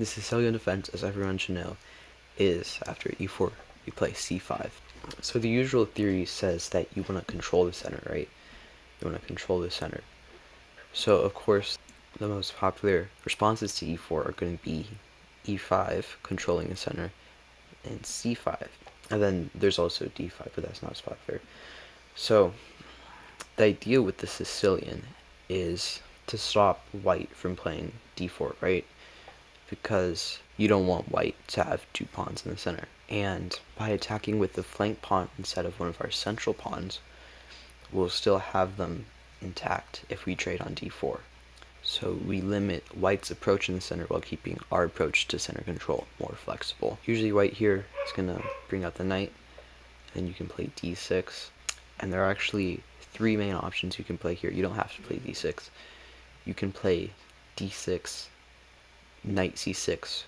The Sicilian defense, as everyone should know, is after e4, you play c5. So the usual theory says that you want to control the center, right? You want to control the center. So, of course, the most popular responses to e4 are going to be e5, controlling the center, and c5. And then there's also d5, but that's not as popular. So, the idea with the Sicilian is to stop white from playing d4, right? Because you don't want white to have two pawns in the center. And by attacking with the flank pawn instead of one of our central pawns, we'll still have them intact if we trade on d4. So we limit white's approach in the center while keeping our approach to center control more flexible. Usually white here is going to bring out the knight, and you can play d6. And there are actually three main options you can play here. You don't have to play d6. You can play d6, knight c6,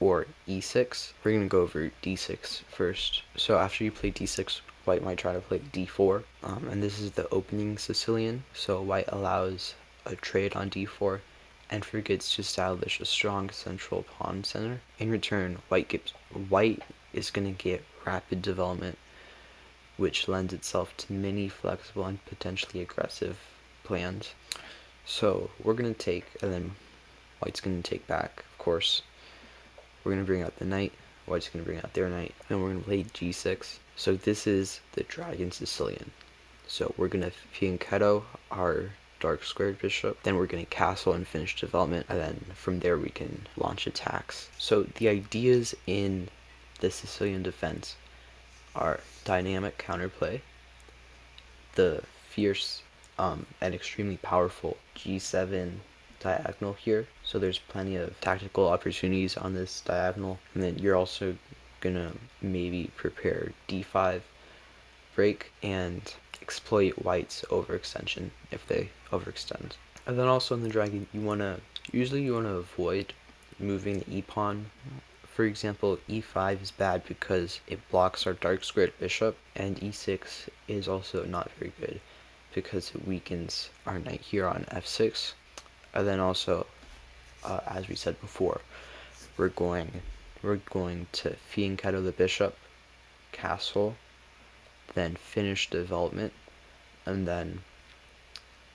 or e6. We're going to go over d6 first. So after you play d6, white might try to play d4, and this is the opening Sicilian. So white allows a trade on d4 and forgets to establish a strong central pawn center. In return, white is going to get rapid development, which lends itself to many flexible and potentially aggressive plans. So we're going to take, and then white's going to take back, of course. We're going to bring out the knight, white's going to bring out their knight, and we're going to play g6. So this is the Dragon Sicilian. So we're going to fianchetto our dark squared bishop, then we're going to castle and finish development, and then from there we can launch attacks. So the ideas in the Sicilian defense are dynamic counterplay, the fierce and extremely powerful g7 diagonal here, so there's plenty of tactical opportunities on this diagonal, and then you're also gonna maybe prepare d5 break and exploit white's overextension if they overextend. And then also in the dragon, you want to avoid moving the e-pawn. For example, e5 is bad because it blocks our dark squared bishop, and e6 is also not very good because it weakens our knight here on f6. And then also, as we said before, we're going to fianchetto the bishop, castle, then finish development, and then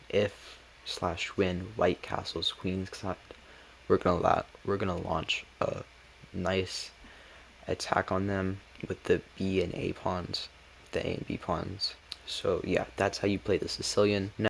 if/when white castles queen's side, we're gonna launch a nice attack on them with the B and A pawns, the A and B pawns. So yeah, that's how you play the Sicilian.